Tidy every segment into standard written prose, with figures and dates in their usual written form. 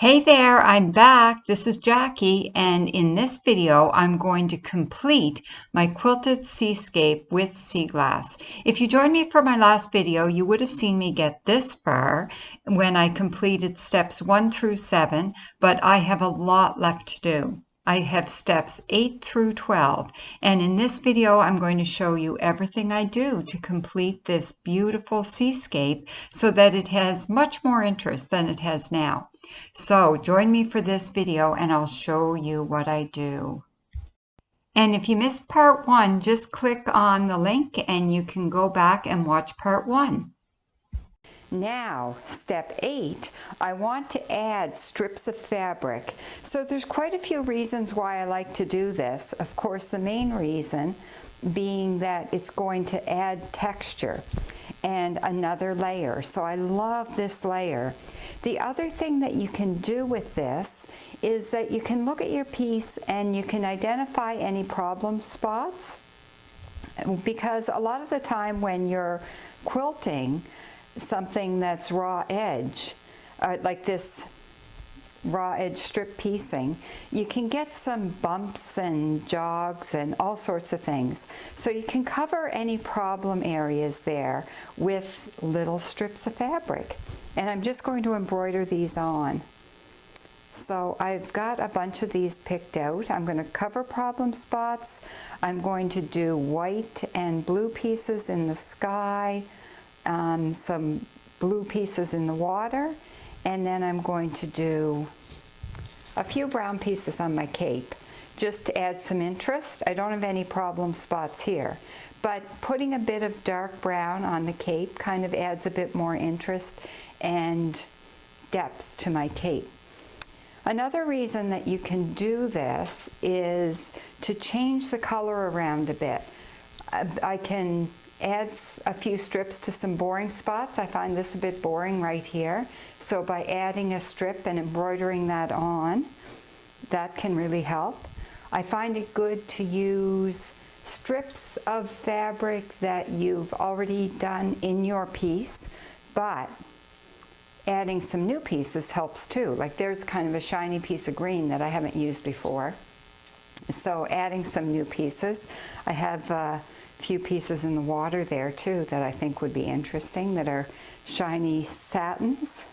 Hey there, I'm back. This is Jackie, and in this video, I'm going to complete my quilted seascape with sea glass. If you joined me for my last video, you would have seen me get this far when I completed steps 1 through 7, but I have a lot left to do. I have steps 8 through 12, and in this video, I'm going to show you everything I do to complete this beautiful seascape so that it has much more interest than it has now. So join me for this video and I'll show you what I do. And if you missed part 1, just click on the link and you can go back and watch part 1. Now, step 8, I want to add strips of fabric. So there's quite a few reasons why I like to do this. Of course, the main reason being that it's going to add texture and another layer. So I love this layer. The other thing that you can do with this is that you can look at your piece and you can identify any problem spots, because a lot of the time when you're quilting something that's raw edge, like this raw edge strip piecing, you can get some bumps and jogs and all sorts of things. So you can cover any problem areas there with little strips of fabric. And I'm just going to embroider these on. So I've got a bunch of these picked out. I'm going to cover problem spots. I'm going to do white and blue pieces in the sky, some blue pieces in the water, and then I'm going to do a few brown pieces on my cape just to add some interest. I don't have any problem spots here, but putting a bit of dark brown on the cape kind of adds a bit more interest and depth to my cape. Another reason that you can do this is to change the color around a bit. I can add a few strips to some boring spots. I find this a bit boring right here. So by adding a strip and embroidering that on, that can really help. I find it good to use strips of fabric that you've already done in your piece, but adding some new pieces helps too. Like there's kind of a shiny piece of green that I haven't used before. So adding some new pieces. I have a few pieces in the water there too that I think would be interesting, that are shiny satins.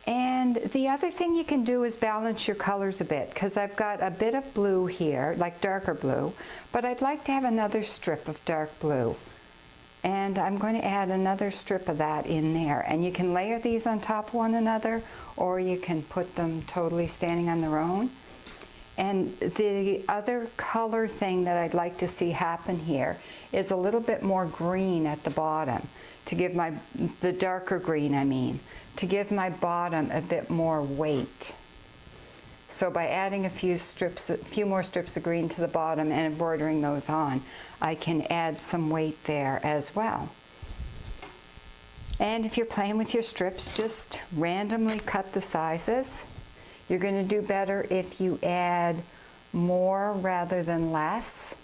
And the other thing you can do is balance your colors a bit, because I've got a bit of blue here, like darker blue, but I'd like to have another strip of dark blue. And I'm going to add another strip of that in there. And you can layer these on top of one another, or you can put them totally standing on their own. And the other color thing that I'd like to see happen here is a little bit more green at the bottom, to give the darker green, to give my bottom a bit more weight. So by adding a few more strips of green to the bottom and embroidering those on, I can add some weight there as well. And if you're playing with your strips, just randomly cut the sizes. You're going to do better if you add more rather than less.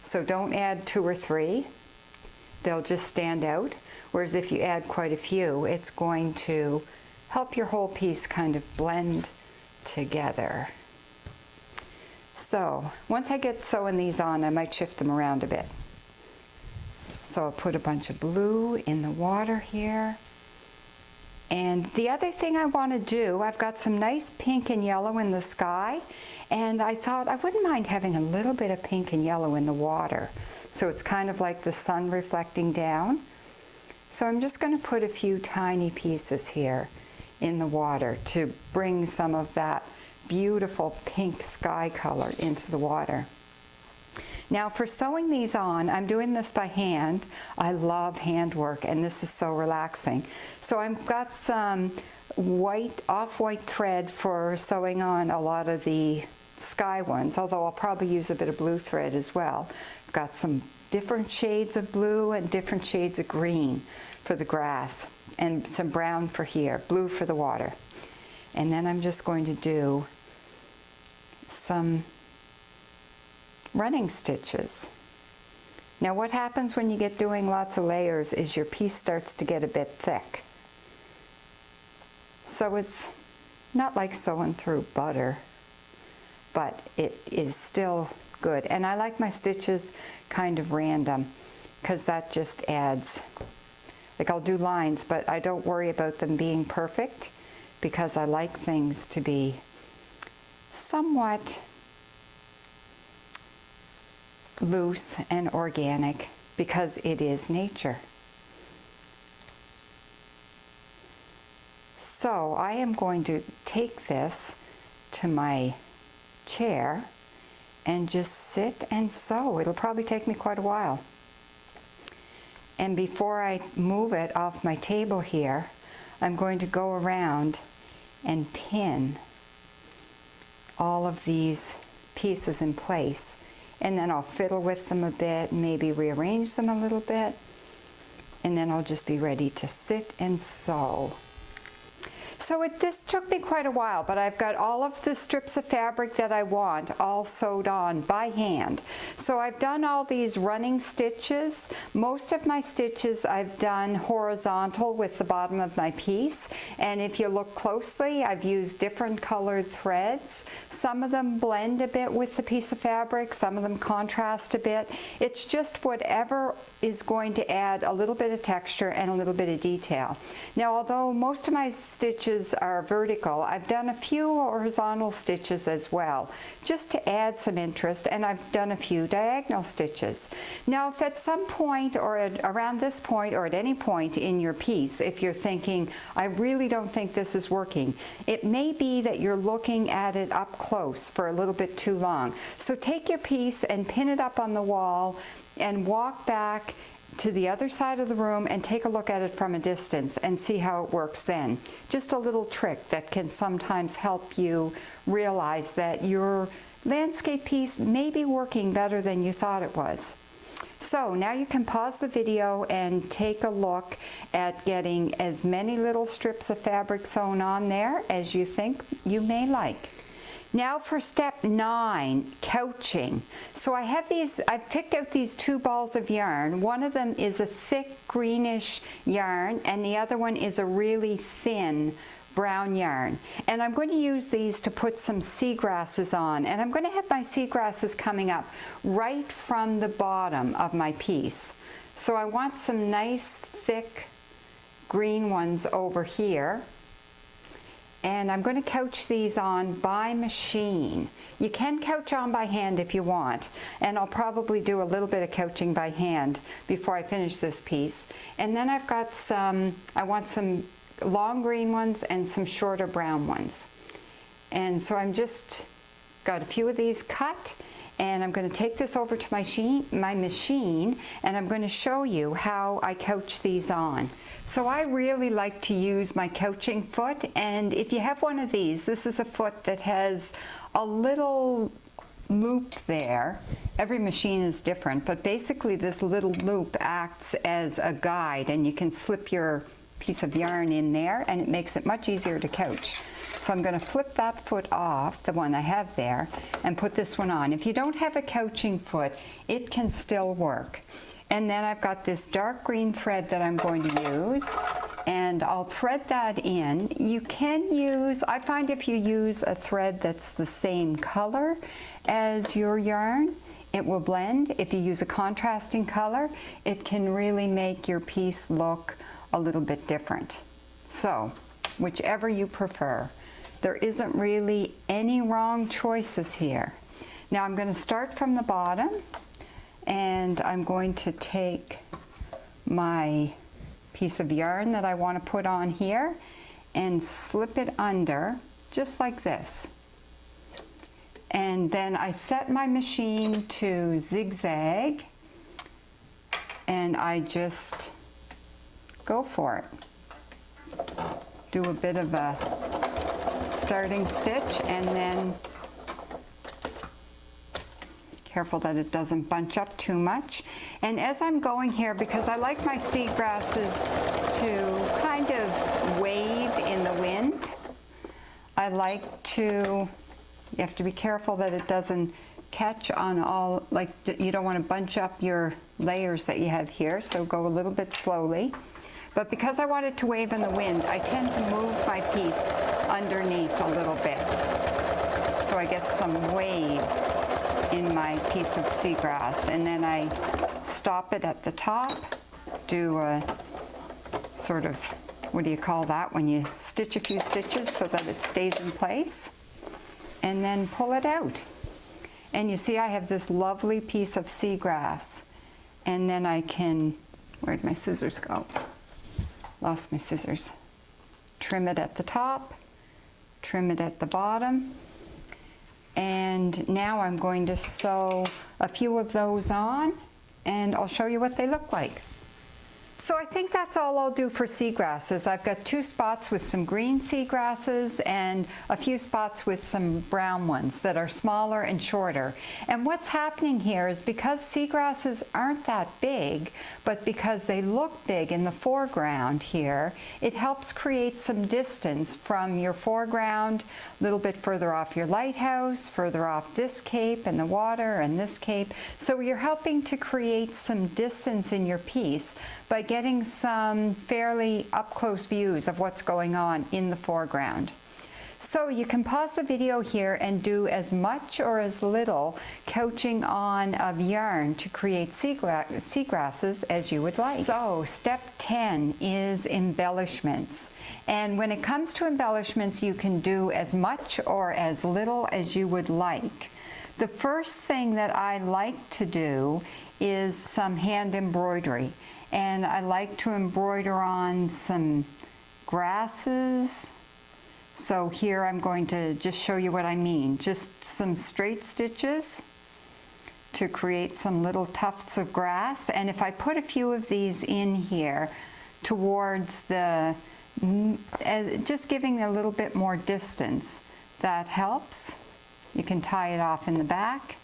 So don't add 2 or 3. They'll just stand out. Whereas if you add quite a few, it's going to help your whole piece kind of blend together. So once I get sewing these on, I might shift them around a bit. So I'll put a bunch of blue in the water here. And the other thing I want to do, I've got some nice pink and yellow in the sky, and I thought I wouldn't mind having a little bit of pink and yellow in the water. So it's kind of like the sun reflecting down. So I'm just going to put a few tiny pieces here in the water to bring some of that beautiful pink sky color into the water. Now for sewing these on, I'm doing this by hand. I love handwork and this is so relaxing. So I've got some off-white thread for sewing on a lot of the sky ones, although I'll probably use a bit of blue thread as well. I've got some different shades of blue and different shades of green for the grass, and some brown for here, blue for the water. And then I'm just going to do some running stitches. Now what happens when you get doing lots of layers is your piece starts to get a bit thick. So it's not like sewing through butter, but it is still good. And I like my stitches kind of random because that just adds, like I'll do lines, but I don't worry about them being perfect because I like things to be somewhat loose and organic because it is nature. So I am going to take this to my chair and just sit and sew. It'll probably take me quite a while. And before I move it off my table here, I'm going to go around and pin all of these pieces in place. And then I'll fiddle with them a bit, maybe rearrange them a little bit, and then I'll just be ready to sit and sew. So this took me quite a while, but I've got all of the strips of fabric that I want all sewed on by hand. So I've done all these running stitches. Most of my stitches I've done horizontal with the bottom of my piece, and if you look closely, I've used different colored threads. Some of them blend a bit with the piece of fabric, some of them contrast a bit. It's just whatever is going to add a little bit of texture and a little bit of detail. Now, although most of my stitches are vertical, I've done a few horizontal stitches as well, just to add some interest, and I've done a few diagonal stitches. Now, if at some point or around this point or at any point in your piece, if you're thinking, I really don't think this is working, it may be that you're looking at it up close for a little bit too long. So take your piece and pin it up on the wall and walk back to the other side of the room and take a look at it from a distance and see how it works then. Just a little trick that can sometimes help you realize that your landscape piece may be working better than you thought it was. So now you can pause the video and take a look at getting as many little strips of fabric sewn on there as you think you may like. Now for step 9, couching. So I've picked out these 2 balls of yarn. One of them is a thick greenish yarn and the other one is a really thin brown yarn. And I'm going to use these to put some seagrasses on. And I'm going to have my seagrasses coming up right from the bottom of my piece. So I want some nice thick green ones over here. And I'm going to couch these on by machine. You can couch on by hand if you want, and I'll probably do a little bit of couching by hand before I finish this piece. And then I've got I want some long green ones and some shorter brown ones. And so I'm just got a few of these cut, and I'm going to take this over to my machine, and I'm going to show you how I couch these on. So I really like to use my couching foot, and if you have one of these, this is a foot that has a little loop there. Every machine is different, but basically this little loop acts as a guide, and you can slip your piece of yarn in there, and it makes it much easier to couch. So I'm going to flip that foot off, the one I have there, and put this one on. If you don't have a couching foot, it can still work. And then I've got this dark green thread that I'm going to use, and I'll thread that in. You can use, I find if you use a thread that's the same color as your yarn, it will blend. If you use a contrasting color, it can really make your piece look a little bit different. So, whichever you prefer. There isn't really any wrong choices here. Now I'm going to start from the bottom, and I'm going to take my piece of yarn that I want to put on here and slip it under just like this. And then I set my machine to zigzag, and I just go for it. Do a bit of a starting stitch, and then careful that it doesn't bunch up too much. And as I'm going here, because I like my seagrasses to kind of wave in the wind, I like to, you have to be careful that it doesn't catch on all, like you don't want to bunch up your layers that you have here, so go a little bit slowly. But because I want it to wave in the wind, I tend to move my piece underneath a little bit, so I get some wave in my piece of seagrass. And then I stop it at the top, do a sort of, what do you call that, when you stitch a few stitches so that it stays in place, and then pull it out. And you see I have this lovely piece of seagrass, and then I can, where'd my scissors go? Lost my scissors. Trim it at the top, trim it at the bottom, and now I'm going to sew a few of those on, and I'll show you what they look like. So I think that's all I'll do for seagrasses. I've got 2 spots with some green seagrasses and a few spots with some brown ones that are smaller and shorter. And what's happening here is because seagrasses aren't that big, but because they look big in the foreground here, it helps create some distance from your foreground, a little bit further off your lighthouse, further off this cape and the water and this cape. So you're helping to create some distance in your piece by getting some fairly up-close views of what's going on in the foreground. So you can pause the video here and do as much or as little couching on of yarn to create seagrasses as you would like. So step 10 is embellishments. And when it comes to embellishments, you can do as much or as little as you would like. The first thing that I like to do is some hand embroidery. And I like to embroider on some grasses. So here I'm going to just show you what I mean. Just some straight stitches to create some little tufts of grass. And if I put a few of these in here towards the, just giving a little bit more distance, that helps. You can tie it off in the back.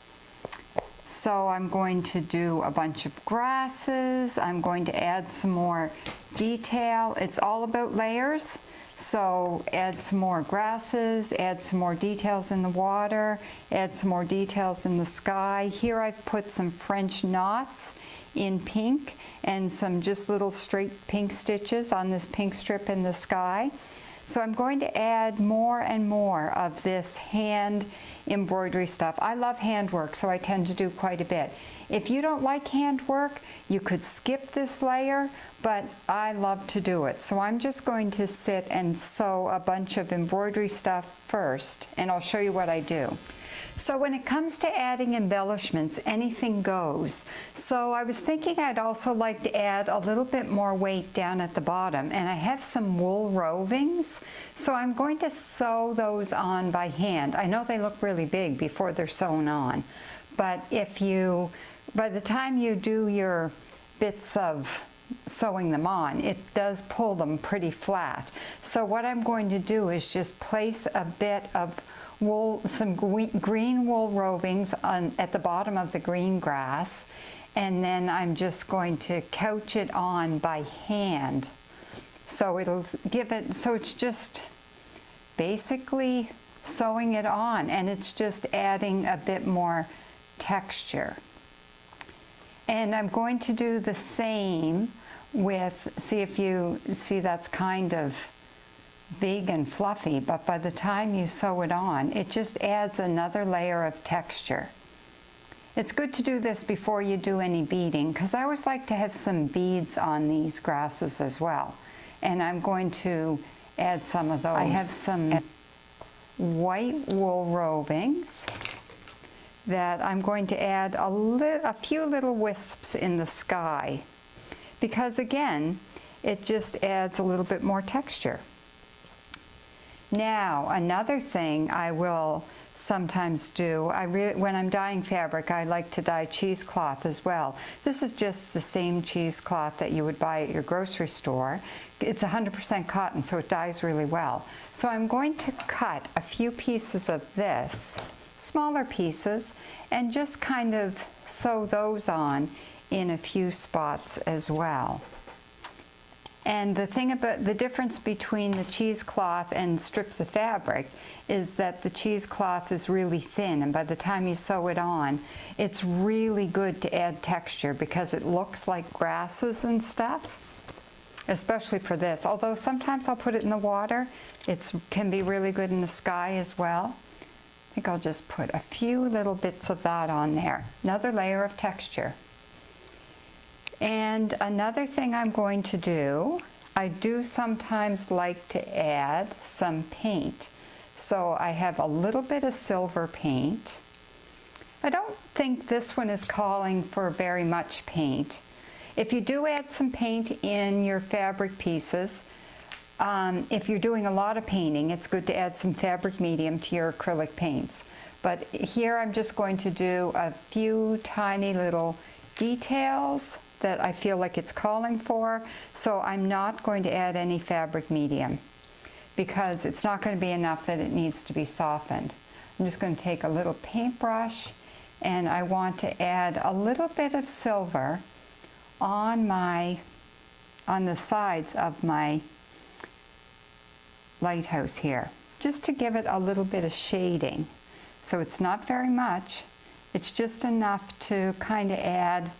So I'm going to do a bunch of grasses. I'm going to add some more detail. It's all about layers. So add some more grasses, add some more details in the water, add some more details in the sky. Here I've put some French knots in pink and some just little straight pink stitches on this pink strip in the sky. So I'm going to add more and more of this hand embroidery stuff. I love handwork, so I tend to do quite a bit. If you don't like handwork, you could skip this layer, but I love to do it. So I'm just going to sit and sew a bunch of embroidery stuff first, and I'll show you what I do. So when it comes to adding embellishments, anything goes. So I was thinking I'd also like to add a little bit more weight down at the bottom, and I have some wool rovings. So I'm going to sew those on by hand. I know they look really big before they're sewn on, but if you, by the time you do your bits of sewing them on, it does pull them pretty flat. So what I'm going to do is just place a bit of wool, some green wool rovings at the bottom of the green grass, and then I'm just going to couch it on by hand. So it'll give it, so it's just basically sewing it on, and it's just adding a bit more texture. And I'm going to do the same with, see if you see that's kind of big and fluffy, but by the time you sew it on, it just adds another layer of texture. It's good to do this before you do any beading, because I always like to have some beads on these grasses as well. And I'm going to add some of those. I have some white wool rovings that I'm going to add a few little wisps in the sky, because again, it just adds a little bit more texture. Now, another thing I will sometimes do, when I'm dyeing fabric, I like to dye cheesecloth as well. This is just the same cheesecloth that you would buy at your grocery store. It's 100% cotton, so it dyes really well. So I'm going to cut a few pieces of this, smaller pieces, and just kind of sew those on in a few spots as well. And the thing about the difference between the cheesecloth and strips of fabric is that the cheesecloth is really thin, and by the time you sew it on, it's really good to add texture because it looks like grasses and stuff. especially for this. Although sometimes I'll put it in the water. It can be really good in the sky as well. I think I'll just put a few little bits of that on there. Another layer of texture. And another thing I'm going to do, I do sometimes like to add some paint. So I have a little bit of silver paint. I don't think this one is calling for very much paint. If you do add some paint in your fabric pieces, if you're doing a lot of painting, it's good to add some fabric medium to your acrylic paints. But here I'm just going to do a few tiny little details that I feel like it's calling for, so I'm not going to add any fabric medium because it's not going to be enough that it needs to be softened. I'm just going to take a little paintbrush and I want to add a little bit of silver on the sides of my lighthouse here, just to give it a little bit of shading. So it's not very much, it's just enough to kind of add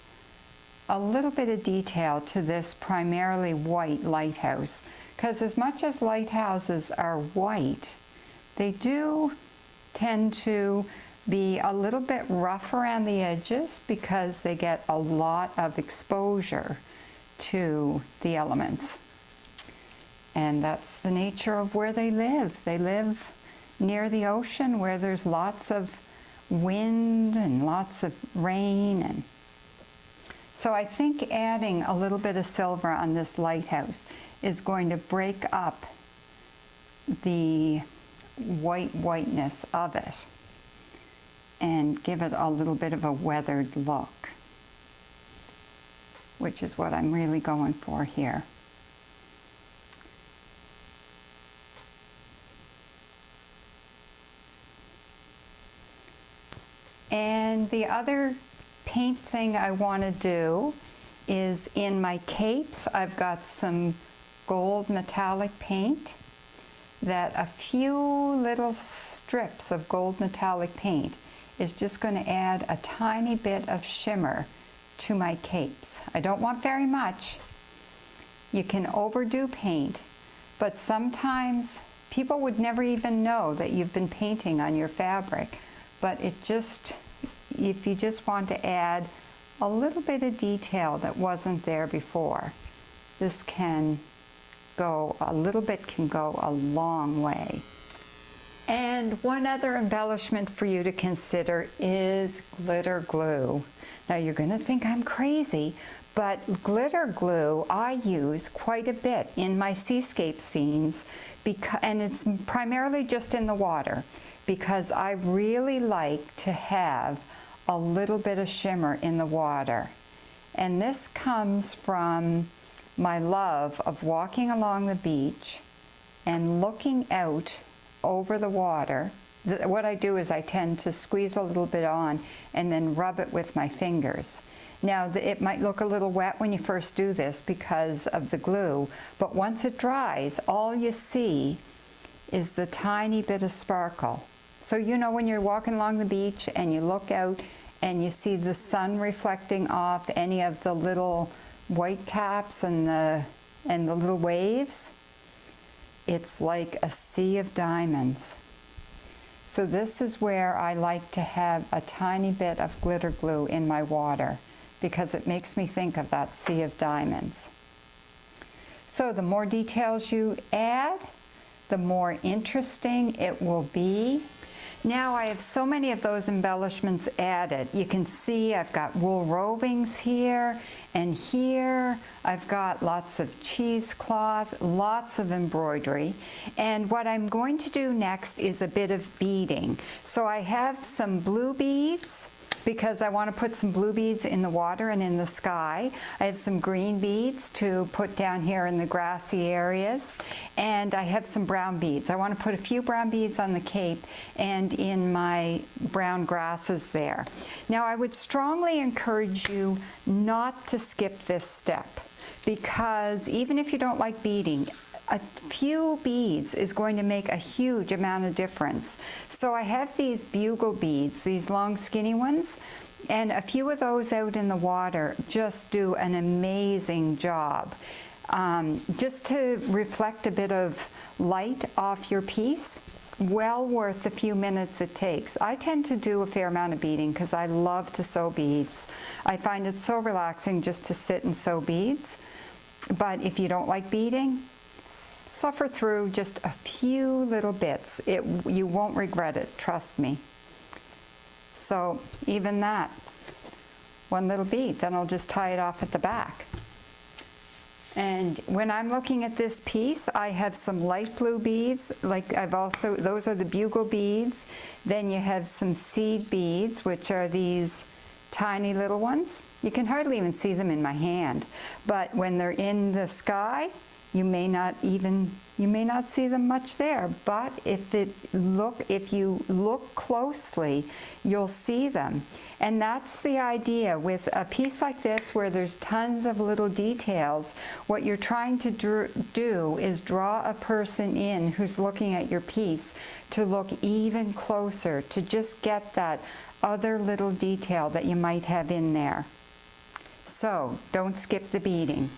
a little bit of detail to this primarily white lighthouse. Because as much as lighthouses are white, they do tend to be a little bit rough around the edges because they get a lot of exposure to the elements. And that's the nature of where they live. They live near the ocean where there's lots of wind and lots of rain. And so I think adding a little bit of silver on this lighthouse is going to break up the whiteness of it and give it a little bit of a weathered look, which is what I'm really going for here. And the other paint thing I want to do is in my capes, I've got some gold metallic paint that a few little strips of gold metallic paint is just going to add a tiny bit of shimmer to my capes. I don't want very much. You can overdo paint, but sometimes people would never even know that you've been painting on your fabric. But if you just want to add a little bit of detail that wasn't there before, this can go, a little bit can go a long way. And one other embellishment for you to consider is glitter glue. Now you're going to think I'm crazy, but glitter glue I use quite a bit in my seascape scenes, and it's primarily just in the water, because I really like to have a little bit of shimmer in the water. And this comes from my love of walking along the beach and looking out over the water. What I do is I tend to squeeze a little bit on and then rub it with my fingers. Now, it might look a little wet when you first do this because of the glue, but once it dries, all you see is the tiny bit of sparkle. So you know when you're walking along the beach and you look out and you see the sun reflecting off any of the little white caps and the little waves, it's like a sea of diamonds. So this is where I like to have a tiny bit of glitter glue in my water, because it makes me think of that sea of diamonds. So the more details you add, the more interesting it will be. Now I have so many of those embellishments added. You can see I've got wool rovings here and here. I've got lots of cheesecloth, lots of embroidery. And what I'm going to do next is a bit of beading. So I have some blue beads, because I want to put some blue beads in the water and in the sky. I have some green beads to put down here in the grassy areas. And I have some brown beads. I want to put a few brown beads on the cape and in my brown grasses there. Now I would strongly encourage you not to skip this step, because even if you don't like beading, a few beads is going to make a huge amount of difference. So I have these bugle beads, these long skinny ones, and a few of those out in the water just do an amazing job. just to reflect a bit of light off your piece. Well worth the few minutes it takes. I tend to do a fair amount of beading because I love to sew beads. I find it so relaxing just to sit and sew beads. But if you don't like beading, suffer through just a few little bits. You won't regret it, trust me. So even that, one little bead, then I'll just tie it off at the back. And when I'm looking at this piece, I have some light blue beads, those are the bugle beads. Then you have some seed beads, which are these tiny little ones. You can hardly even see them in my hand, but when they're in the sky, you may not see them much there, but if you look closely, you'll see them. And that's the idea with a piece like this where there's tons of little details. What you're trying to do is draw a person in who's looking at your piece to look even closer, to just get that other little detail that you might have in there. So don't skip the beading.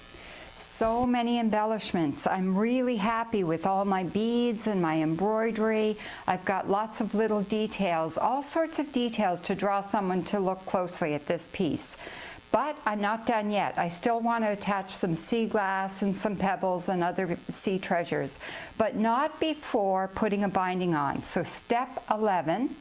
So many embellishments. I'm really happy with all my beads and my embroidery. I've got lots of little details, all sorts of details to draw someone to look closely at this piece. But I'm not done yet. I still want to attach some sea glass and some pebbles and other sea treasures, but not before putting a binding on. So step 11,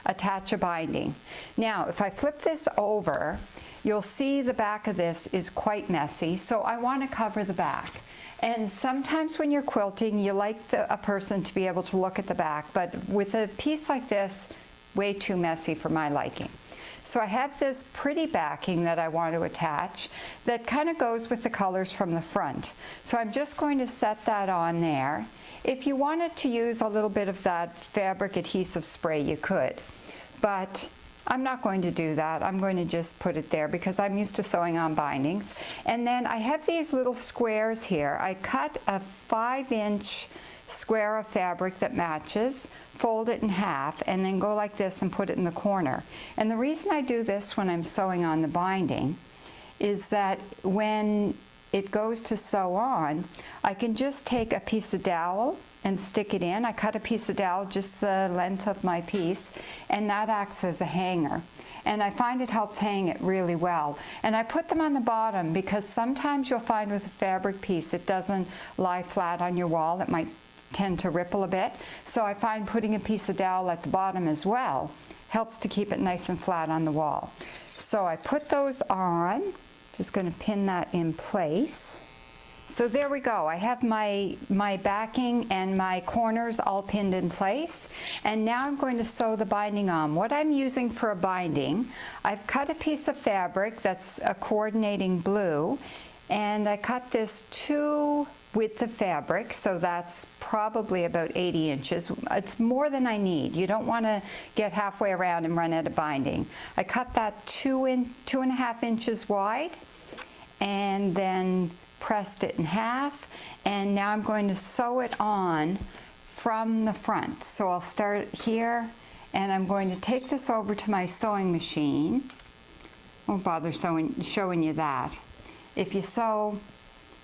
attach a binding. Now, if I flip this over, you'll see the back of this is quite messy, so I want to cover the back. And sometimes when you're quilting, you like a person to be able to look at the back, but with a piece like this, way too messy for my liking. So I have this pretty backing that I want to attach that kind of goes with the colors from the front. So I'm just going to set that on there. If you wanted to use a little bit of that fabric adhesive spray, you could, but I'm not going to do that. I'm going to just put it there because I'm used to sewing on bindings. And then I have these little squares here. I cut a 5-inch square of fabric that matches, fold it in half, and then go like this and put it in the corner. And the reason I do this when I'm sewing on the binding is that when it goes to sew on, I can just take a piece of dowel and stick it in. I cut a piece of dowel just the length of my piece, and that acts as a hanger. And I find it helps hang it really well. And I put them on the bottom because sometimes you'll find with a fabric piece it doesn't lie flat on your wall. It might tend to ripple a bit. So I find putting a piece of dowel at the bottom as well helps to keep it nice and flat on the wall. So I put those on, just going to pin that in place. So there we go. I have my backing and my corners all pinned in place. And now I'm going to sew the binding on. What I'm using for a binding, I've cut a piece of fabric that's a coordinating blue, and I cut this to width of fabric, so that's probably about 80 inches. It's more than I need. You don't want to get halfway around and run out of binding. I cut that 2.5 inches wide, and then pressed it in half, and now I'm going to sew it on from the front. So I'll start here, and I'm going to take this over to my sewing machine. Won't bother showing you that. If you sew,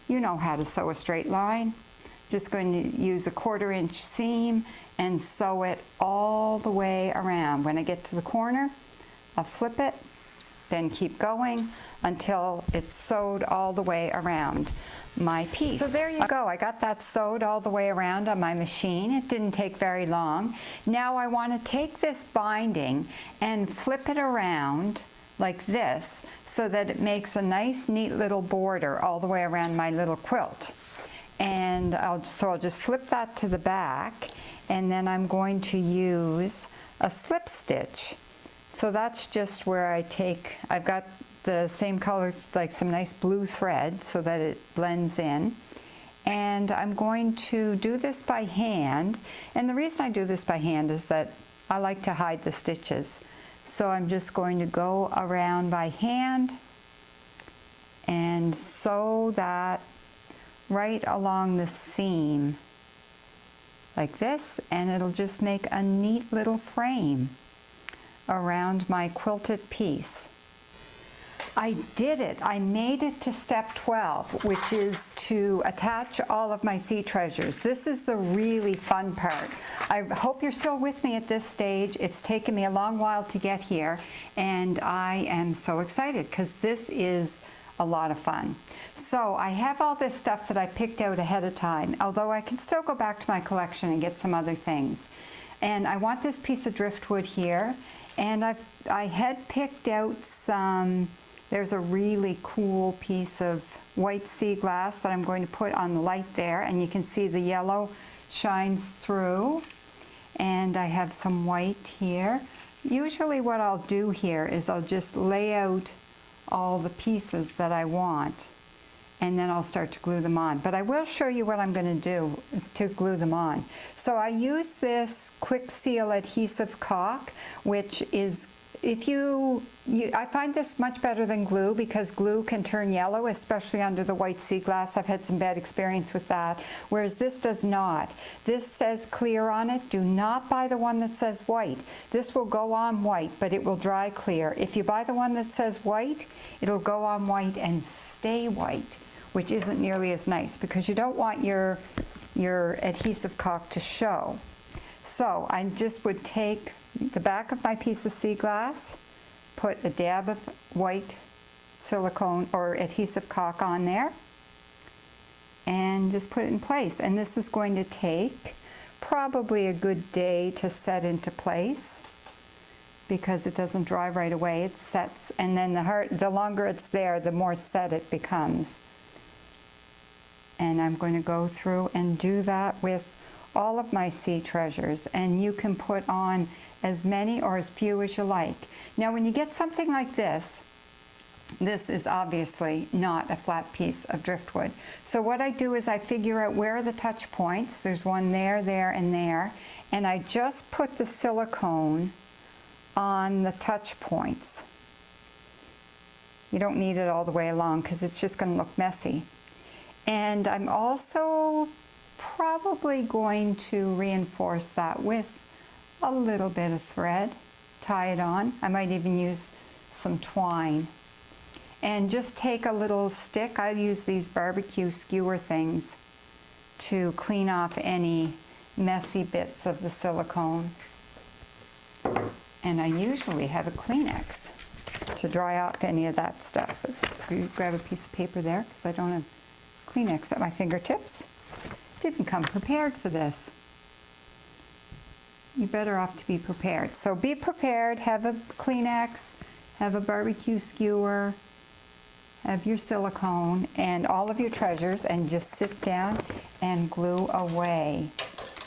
you know how to sew a straight line. Just going to use a 1/4 inch seam and sew it all the way around. When I get to the corner, I'll flip it, then keep going until it's sewed all the way around my piece. So there you go. I got that sewed all the way around on my machine. It didn't take very long. Now I want to take this binding and flip it around like this so that it makes a nice neat little border all the way around my little quilt. And I'll just flip that to the back, and then I'm going to use a slip stitch. So that's just where I've got the same color, like some nice blue thread so that it blends in. And I'm going to do this by hand. And the reason I do this by hand is that I like to hide the stitches. So I'm just going to go around by hand and sew that right along the seam like this, and it'll just make a neat little frame around my quilted piece. I did it. I made it to step 12, which is to attach all of my sea treasures. This is the really fun part. I hope you're still with me at this stage. It's taken me a long while to get here, and I am so excited because this is a lot of fun. So I have all this stuff that I picked out ahead of time, although I can still go back to my collection and get some other things. And I want this piece of driftwood here, and I had picked out some. There's a really cool piece of white sea glass that I'm going to put on the light there, and you can see the yellow shines through. And I have some white here. Usually what I'll do here is I'll just lay out all the pieces that I want, and then I'll start to glue them on. But I will show you what I'm going to do to glue them on. So I use this quick seal adhesive caulk, which is, I find this much better than glue because glue can turn yellow, especially under the white sea glass. I've had some bad experience with that, whereas this does not. This says clear on it. Do not buy the one that says white. This will go on white, but it will dry clear. If you buy the one that says white, it'll go on white and stay white, which isn't nearly as nice because you don't want your adhesive caulk to show. So I just would take the back of my piece of sea glass, put a dab of white silicone or adhesive caulk on there, and just put it in place. And this is going to take probably a good day to set into place because it doesn't dry right away. It sets, and then the longer it's there, the more set it becomes. And I'm going to go through and do that with all of my sea treasures, and you can put on as many or as few as you like. Now when you get something like this is obviously not a flat piece of driftwood. So what I do is I figure out where are the touch points. There's one there, there, and there, and I just put the silicone on the touch points. You don't need it all the way along because it's just going to look messy. And I'm also probably going to reinforce that with a little bit of thread, tie it on. I might even use some twine. And just take a little stick. I use these barbecue skewer things to clean off any messy bits of the silicone. And I usually have a Kleenex to dry off any of that stuff. Grab a piece of paper there because I don't have Kleenex at my fingertips. Didn't come prepared for this. You're better off to be prepared. So be prepared, have a Kleenex, have a barbecue skewer, have your silicone and all of your treasures, and just sit down and glue away.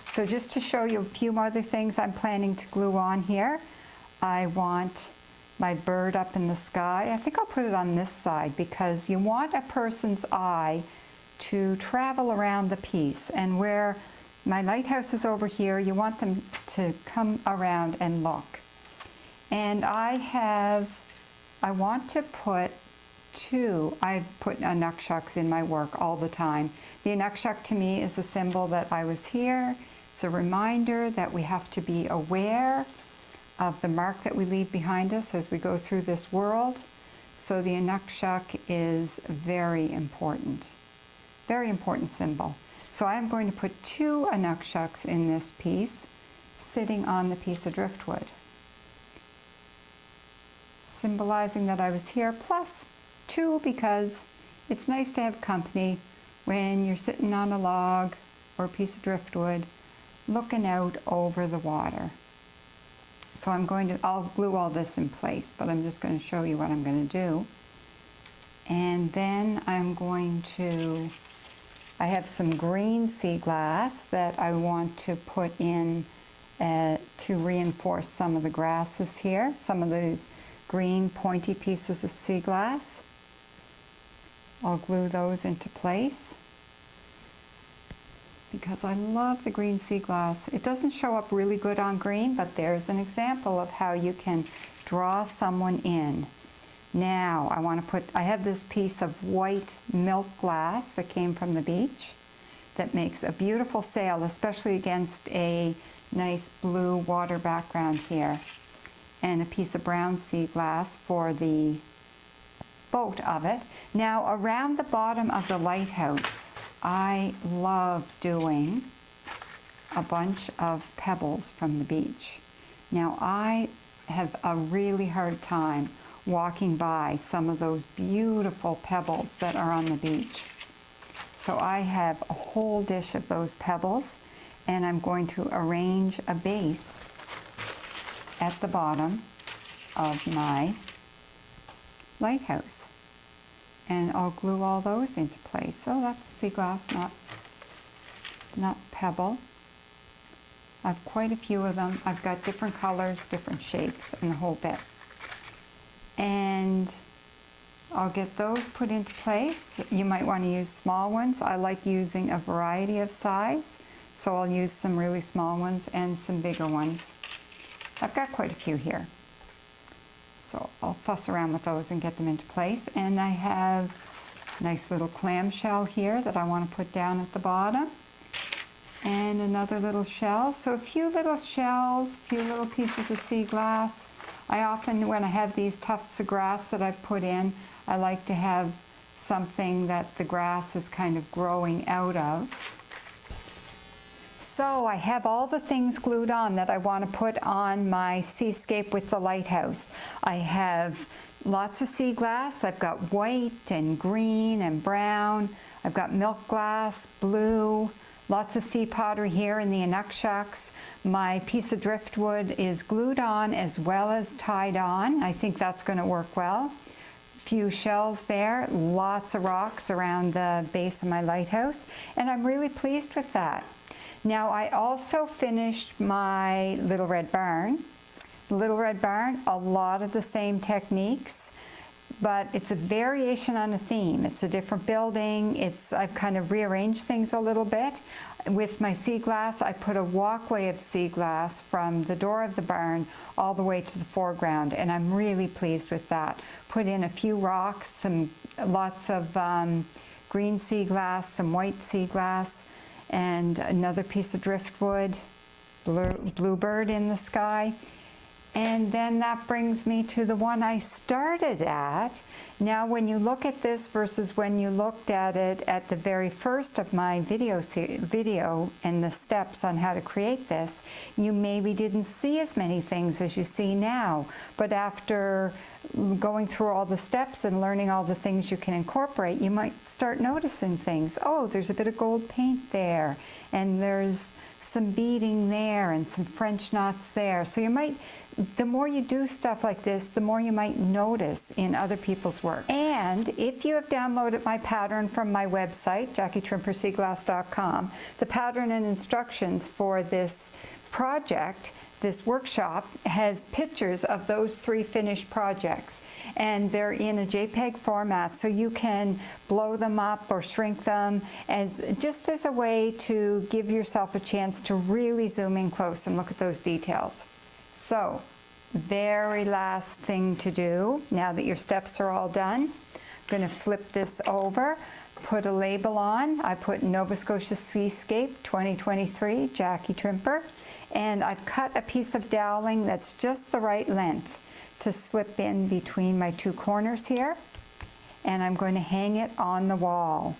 So just to show you a few other things I'm planning to glue on here, I want my bird up in the sky. I think I'll put it on this side because you want a person's eye to travel around the piece, and where my lighthouse is over here, you want them to come around and look. And I want to put I put inukshuk in my work all the time. The inukshuk to me is a symbol that I was here. It's a reminder that we have to be aware of the mark that we leave behind us as we go through this world. So the inukshuk is very important symbol. So I'm going to put 2 inukshuks in this piece, sitting on the piece of driftwood, symbolizing that I was here, plus 2 because it's nice to have company when you're sitting on a log or a piece of driftwood looking out over the water. So I'll glue all this in place, but I'm just going to show you what I'm going to do. And then I have some green sea glass that I want to put in to reinforce some of the grasses here, some of these green pointy pieces of sea glass. I'll glue those into place because I love the green sea glass. It doesn't show up really good on green, but there's an example of how you can draw someone in. Now I have this piece of white milk glass that came from the beach that makes a beautiful sail, especially against a nice blue water background here, and a piece of brown sea glass for the boat of it. Now around the bottom of the lighthouse, I love doing a bunch of pebbles from the beach. Now I have a really hard time walking by some of those beautiful pebbles that are on the beach. So I have a whole dish of those pebbles, and I'm going to arrange a base at the bottom of my lighthouse. And I'll glue all those into place. So that's sea glass, not pebble. I've quite a few of them. I've got different colors, different shapes, and the whole bit. And I'll get those put into place. You might want to use small ones. I like using a variety of size, so I'll use some really small ones and some bigger ones. I've got quite a few here. So I'll fuss around with those and get them into place. And I have a nice little clamshell here that I want to put down at the bottom. And another little shell. So a few little shells, a few little pieces of sea glass. I often, when I have these tufts of grass that I've put in, I like to have something that the grass is kind of growing out of. So I have all the things glued on that I want to put on my seascape with the lighthouse. I have lots of sea glass. I've got white and green and brown. I've got milk glass, blue, lots of sea pottery here in the inukshuks. My piece of driftwood is glued on as well as tied on. I think that's going to work well. Few shells there, lots of rocks around the base of my lighthouse, and I'm really pleased with that. Now I also finished my Little Red Barn. The Little Red Barn, a lot of the same techniques, but it's a variation on a theme. It's a different building. I've kind of rearranged things a little bit. With my sea glass, I put a walkway of sea glass from the door of the barn all the way to the foreground, and I'm really pleased with that. Put in a few rocks, lots of green sea glass, some white sea glass, and another piece of driftwood, bluebird in the sky. And then that brings me to the one I started at. Now when you look at this versus when you looked at it at the very first of my video and the steps on how to create this, you maybe didn't see as many things as you see now. But after going through all the steps and learning all the things you can incorporate, you might start noticing things. Oh, there's a bit of gold paint there, and there's some beading there and some French knots there. So you might, the more you do stuff like this, the more you might notice in other people's work. And if you have downloaded my pattern from my website, JackieTrimperSeaglass.com, the pattern and instructions for this project, this workshop, has pictures of those 3 finished projects, and they're in a JPEG format, so you can blow them up or shrink them just as a way to give yourself a chance to really zoom in close and look at those details. So, very last thing to do, now that your steps are all done, I'm going to flip this over, put a label on. I put Nova Scotia Seascape 2023, Jackie Trimper, and I've cut a piece of doweling that's just the right length to slip in between my 2 corners here, and I'm going to hang it on the wall.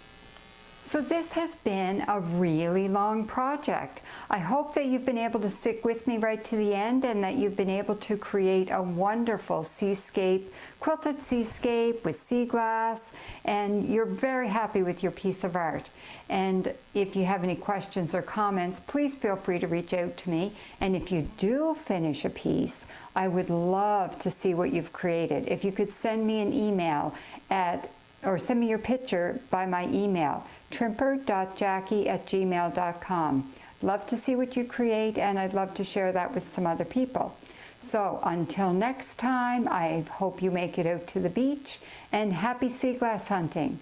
So this has been a really long project. I hope that you've been able to stick with me right to the end and that you've been able to create a wonderful seascape, quilted seascape with sea glass, and you're very happy with your piece of art. And if you have any questions or comments, please feel free to reach out to me. And if you do finish a piece, I would love to see what you've created. If you could send me an email or send me your picture by my email, trimper.jackie@gmail.com. Love to see what you create, and I'd love to share that with some other people. So until next time, I hope you make it out to the beach, and happy sea glass hunting.